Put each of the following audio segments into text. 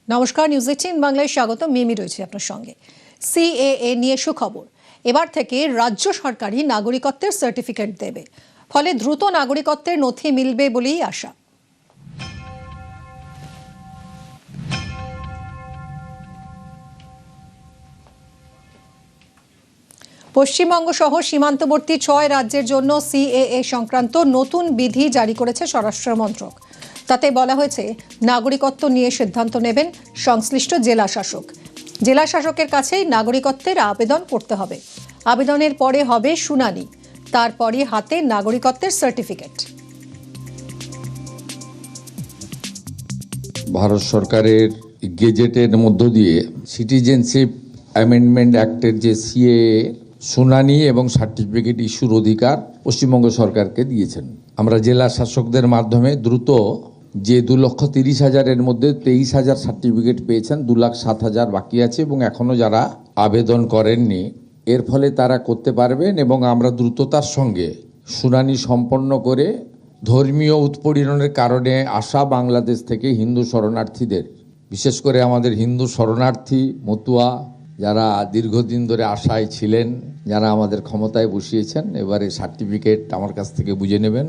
নমস্কার, নিউজ 18 বাংলায় স্বাগত। মিমি রয়েছে আপনার সঙ্গে। সিএএ নিয়ে সুখবর, এবার থেকে রাজ্য সরকারই নাগরিকত্বের সার্টিফিকেট দেবে, ফলে দ্রুত নাগরিকত্বের নথি মিলবে বলেই আশা। পশ্চিমবঙ্গ সহ সীমান্তবর্তী 6 রাজ্যের জন্য সিএএ সংক্রান্ত নতুন বিধি জারি করেছে স্বরাষ্ট্র মন্ত্রক। তাতে বলা হয়েছে, নাগরিকত্ব নিয়ে সিদ্ধান্ত নেবেন সংশ্লিষ্ট জেলা শাসক। জেলা শাসকের কাছেই নাগরিকত্বের আবেদন করতে হবে। আবেদনের পরে হবে শুনানি, তারপরে হাতে নাগরিকত্বের সার্টিফিকেট। ভারত সরকারের গেজেটের মধ্য দিয়ে সিটিজেনশিপ অ্যামেন্ডমেন্ট অ্যাক্টের যে সিএএ শুনানি এবং সার্টিফিকেট ইস্যুর অধিকার পশ্চিমবঙ্গ সরকারকে দিয়েছেন। আমরা জেলা শাসকদের মাধ্যমে দ্রুত যে 2,30,000-এর মধ্যে 23,000 সার্টিফিকেট পেয়েছেন, 2,07,000 বাকি আছে এবং এখনও যারা আবেদন করেননি, এর ফলে তারা করতে পারবেন এবং আমরা দ্রুততার সঙ্গে শুনানি সম্পন্ন করে ধর্মীয় উৎপীড়নের কারণে আসা বাংলাদেশ থেকে হিন্দু শরণার্থীদের, বিশেষ করে আমাদের হিন্দু শরণার্থী মতুয়া যারা দীর্ঘদিন ধরে আশায় ছিলেন, যারা আমাদের ক্ষমতায় বসিয়েছেন, এবারে সার্টিফিকেট আমার কাছ থেকে বুঝে নেবেন।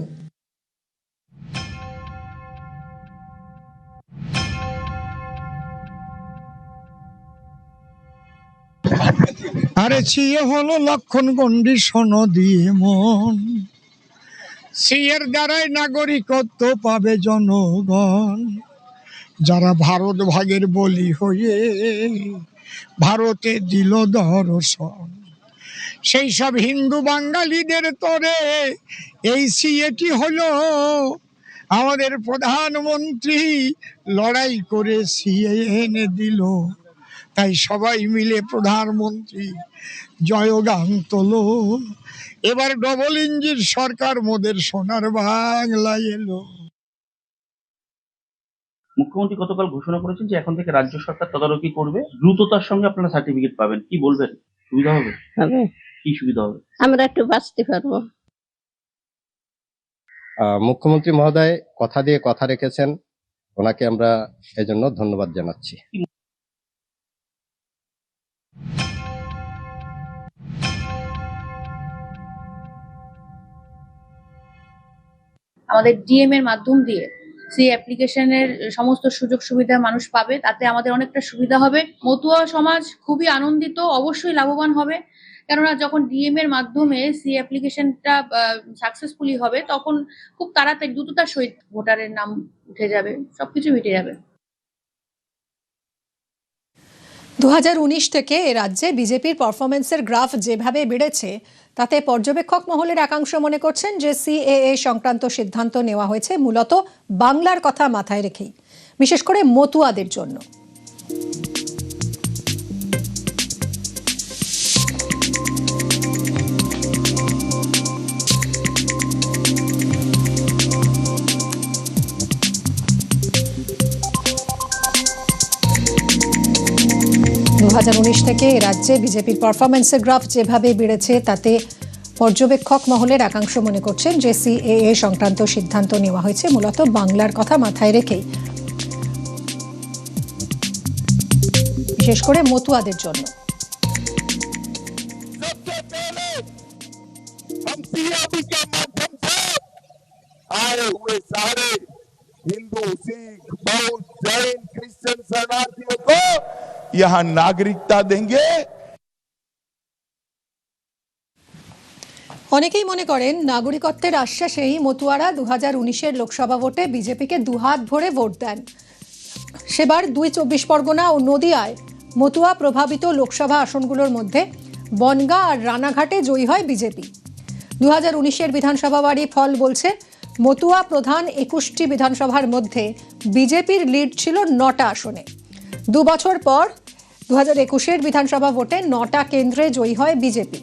আরে ছিয়ে হলো লক্ষণ কন্ডিশন দিয়ে মন, সিএর দ্বারাই নাগরিকত্ব পাবে জনগণ। যারা ভারত ভাগের বলি হয়ে ভারতে দিল দর্শন, সেই সব হিন্দু বাঙালিদের তরে এই সিএটি হলো আমাদের প্রধানমন্ত্রী লড়াই করে সিএ এনে দিল। তাই সবাই মিলে প্রধানমন্ত্রী জয়গান তোলো। এবার ডবল ইঞ্জিন সরকার মোদের সোনার বাংলায় এলো। মুখ্যমন্ত্রী গতকাল ঘোষণা করেছেন যে এখন থেকে রাজ্য সরকার তদারকি করবে, দ্রুততার সঙ্গে আপনারা সার্টিফিকেট পাবেন। কি বলবেন, সুবিধা হবে? কি সুবিধা হবে? আমরা একটু বাঁচতে পারবো। মুখ্যমন্ত্রী মহোদয় কথা দিয়ে কথা রেখেছেন, ওনাকে আমরা এজন্য ধন্যবাদ জানাচ্ছি। আমাদের ডিএম এর মাধ্যম দিয়ে সেই অ্যাপ্লিকেশনের সমস্ত সুযোগ সুবিধা মানুষ পাবে, তাতে আমাদের অনেকটা সুবিধা হবে। মতুয়া সমাজ খুবই আনন্দিত, অবশ্যই লাভবান হবে। কেননা যখন ডিএম এর মাধ্যমে সি অ্যাপ্লিকেশনটা সাকসেসফুলি হবে, তখন খুব তাড়াতাড়ি দ্রুততার সহিত ভোটারের নাম উঠে যাবে, সবকিছু মিটে যাবে। 2019 থেকে এ রাজ্যে বিজেপির পারফরমেন্সের গ্রাফ যেভাবে বেড়েছে, তাতে পর্যবেক্ষক মহলের একাংশ মনে করছেন যে সিএএ সংক্রান্ত সিদ্ধান্ত নেওয়া হয়েছে মূলত বাংলার কথা মাথায় রেখেই, বিশেষ করে মতুয়াদের জন্য। থেকে রাজ্যে বিজেপির পারফরমেন্সের গ্রাফ যেভাবে বেড়েছে, তাতে পর্যবেক্ষক মহলের একাংশ মনে করছেন যে সিএএ সংক্রান্ত সিদ্ধান্ত নেওয়া হয়েছে মূলত বাংলার কথা মাথায় রেখেই, বিশেষ করে মতুয়াদের জন্য। हिंदू, सिख, बौद्ध, जैन, क्रिश्चियन शरणार्थियों को यहाँ नागरिकता देंगे। অনেকেই মনে করেন, নাগরিকত্বের আশ্বাসেই মতুয়ারা 2019-এর লোকসভা ভোটে বিজেপিকে দুহাত ভরে ভোট দেন। সেবার 2 চব্বিশ পরগনা ও নদিয়ায় মতুয়া প্রভাবিত লোকসভা আসনগুলোর মধ্যে বনগাঁ আর রানাঘাটে জয়ী হয় বিজেপি। 2019-এর বিধানসভা বাড়ি ফল বলছে, মতুয়া প্রধান 21টি বিধানসভার মধ্যে বিজেপির লিড ছিল 9টা আসনে। 2 বছর পর 2021-এর বিধানসভা ভোটে 9টা কেন্দ্রে জয়ী হয় বিজেপি।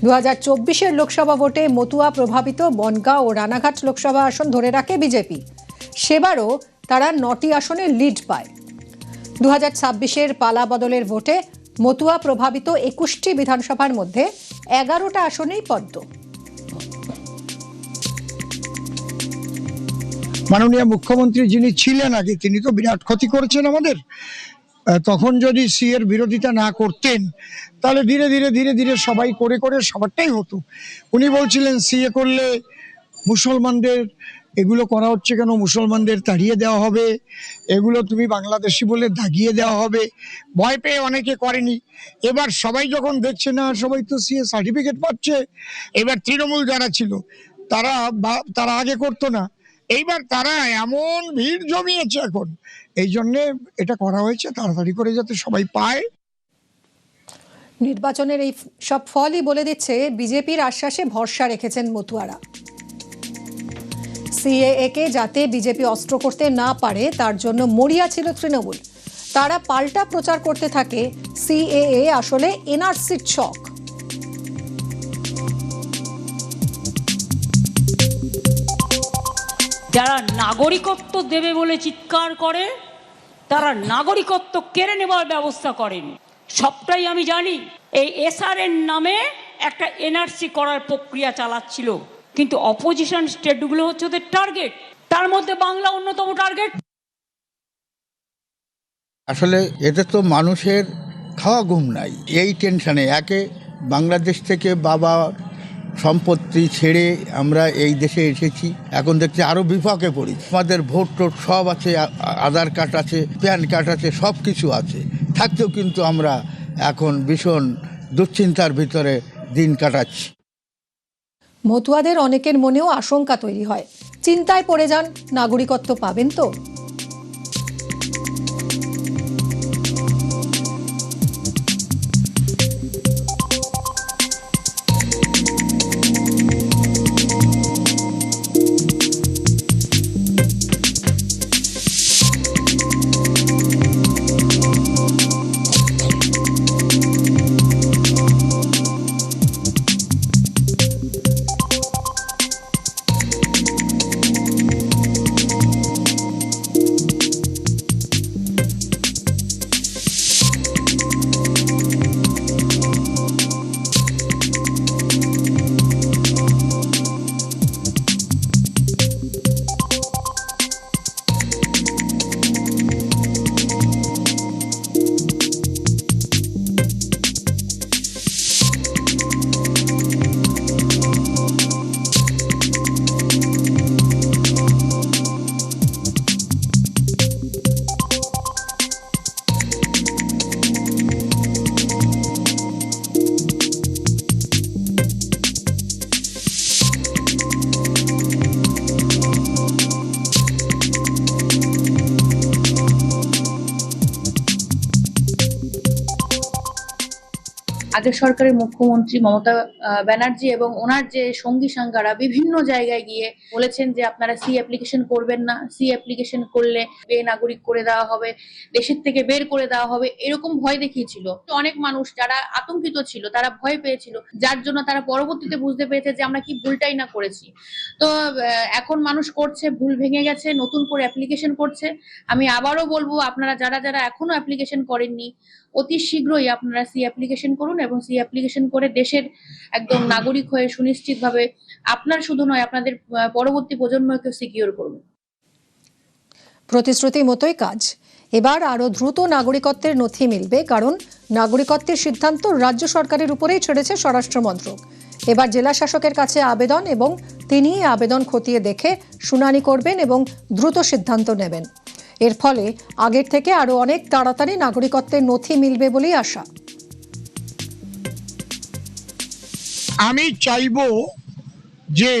2024-এর লোকসভা ভোটে মতুয়া প্রভাবিত বনগাঁ ও রানাঘাট লোকসভা আসন ধরে রাখে বিজেপি। সেবারও তারা 9টি আসনে লিড পায়। 2026-এর পালা বদলের ভোটে মতুয়া প্রভাবিত 21টি বিধানসভার মধ্যে 11টা আসনেই পদ্ম। মাননীয় মুখ্যমন্ত্রী যিনি ছিলেন আগে, তিনি তো বিরাট ক্ষতি করেছেন আমাদের। তখন যদি সি এর বিরোধিতা না করতেন, তাহলে ধীরে ধীরে ধীরে ধীরে সবাই করে করে সবারটাই হতো। উনি বলছিলেন সিএ করলে মুসলমানদের, এগুলো করা হচ্ছে কেন, মুসলমানদের তাড়িয়ে দেওয়া হবে, এগুলো তুমি বাংলাদেশি বলে দাগিয়ে দেওয়া হবে, ভয় পেয়ে অনেকে করেনি। এবার সবাই যখন দেখছে না, সবাই তো সিএ সার্টিফিকেট পাচ্ছে, এবার তৃণমূল যারা ছিল তারা আগে করতো না, এইবার তারা এমন ভিড় জমিয়েছে এখন, এই জন্যে এটা করা হয়েছে তাড়াতাড়ি করে যাতে সবাই পায়। নির্বাচনের এই সব ফলই বলে দিচ্ছে বিজেপির আশ্বাসে ভরসা রেখেছেন মতুয়ারা। সিএএ কে যাতে বিজেপি অস্ত্র করতে না পারে তার জন্য মরিয়া ছিল তৃণমূল। তারা পাল্টা প্রচার করতে থাকে সিএএ আসলে এনআরসির ছক। যারা নাগরিকত্ব দেবে বলে চিৎকার করে, তারা নাগরিকত্ব কেড়ে নেওয়ার ব্যবস্থা করেন। সবটাই আমি জানি। এই এসআরএন নামে একটা এনআরসি করার প্রক্রিয়া চালাচ্ছিল, কিন্তু অপোজিশন স্টেটগুলো হচ্ছে ওদের টার্গেট, তার মধ্যে বাংলা অন্যতম টার্গেট। আসলে এতে তো মানুষের খাওয়া ঘুম নাই, এই টেনশনে। একে বাংলাদেশ থেকে বাবা সম্পত্তি ছেড়ে আমরা এই দেশে এসেছি, এখন দেখছি আরও বিপাকে পড়ি। আমাদের ভোট টোট সব আছে, আধার কার্ড আছে, প্যান কার্ড আছে, সব কিছু আছে, থাকতেও কিন্তু আমরা এখন ভীষণ দুশ্চিন্তার ভিতরে দিন কাটাচ্ছি। মতুয়াদের অনেকের মনেও আশঙ্কা তৈরি হয়, চিন্তায় পড়ে যান নাগরিকত্ব পাবেন তো। আগের সরকারের মুখ্যমন্ত্রী মমতা ব্যানার্জি এবং ওনার যে সঙ্গী সাঙ্গারা বিভিন্ন জায়গায় গিয়ে বলেছেন যে আপনারা সি অ্যাপ্লিকেশন করবেন না, সি অ্যাপ্লিকেশন করলে বেনাগরিক করে দেওয়া হবে, দেশের থেকে বের করে দেওয়া হবে, এরকম ভয় দেখিয়েছিল। তো অনেক মানুষ যারা আতঙ্কিত ছিল, তারা ভয় পেয়েছিল, যার জন্য তারা পরবর্তীতে বুঝতে পেরেছে যে আমরা কি ভুলটাই না করেছি। তো এখন মানুষ করছে, ভুল ভেঙে গেছে, নতুন করে অ্যাপ্লিকেশন করছে। আমি আবারও বলবো, আপনারা যারা যারা এখনো অ্যাপ্লিকেশন করেননি, অতি শীঘ্রই আপনারা সি অ্যাপ্লিকেশন করুন এবং সি অ্যাপ্লিকেশন করে দেশের একদম নাগরিক হয়ে সুনিশ্চিতভাবে আপনার শুধু নয়, আপনাদের পরবর্তী প্রজন্মকে সিকিউর করুন। প্রতিশ্রুতি মতোই কাজ। এবার আরো দ্রুত নাগরিকত্বের নথি মিলবে, কারণ নাগরিকত্বের সিদ্ধান্ত রাজ্য সরকারের উপরেই ছেড়েছে স্বরাষ্ট্র মন্ত্রক। এবার জেলা শাসকের কাছে আবেদন এবং তিনি আবেদন খতিয়ে দেখে শুনানি করবেন এবং দ্রুত সিদ্ধান্ত নেবেন। এর ফলে আগের থেকে আরো অনেক তাড়াতাড়ি নাগরিকত্বের নথি মিলবে বলেই আশা। আমি চাইবো যে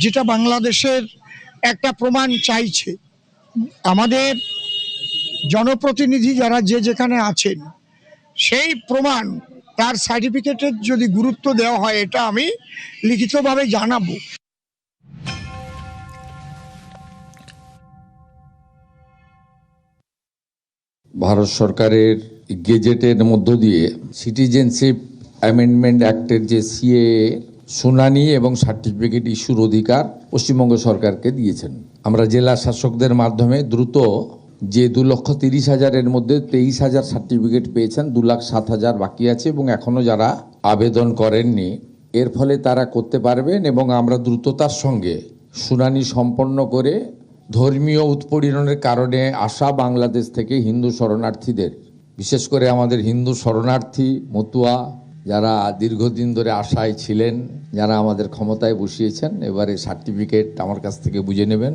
যেটা বাংলাদেশের একটা প্রমাণ চাইছে, আমাদের জনপ্রতিনিধি যারা যেখানে আছেন সেই প্রমাণ, তার সার্টিফিকেটের যদি গুরুত্ব দেওয়া হয়, এটা আমি লিখিতভাবে জানাবো। ভারত সরকারের গেজেটের মধ্য দিয়ে সিটিজেনশিপ অ্যামেন্ডমেন্ট অ্যাক্টের যে সিএ শুনানি এবং সার্টিফিকেট ইস্যুর অধিকার পশ্চিমবঙ্গ সরকারকে দিয়েছেন। আমরা জেলা শাসকদের মাধ্যমে দ্রুত যে 2,30,000-এর মধ্যে 23,000 সার্টিফিকেট পেয়েছেন, 2,07,000 বাকি আছে এবং এখনো যারা আবেদন করেননি, এর ফলে তারা করতে পারবেন এবং আমরা দ্রুততার সঙ্গে শুনানি সম্পন্ন করে ধর্মীয় উৎপীড়নের কারণে আসা বাংলাদেশ থেকে হিন্দু শরণার্থীদের, বিশেষ করে আমাদের হিন্দু শরণার্থী মতুয়া যারা দীর্ঘদিন ধরে আশায় ছিলেন, যারা আমাদের ক্ষমতায় বসিয়েছেন, এবারে সার্টিফিকেট আমার কাছ থেকে বুঝে নেবেন।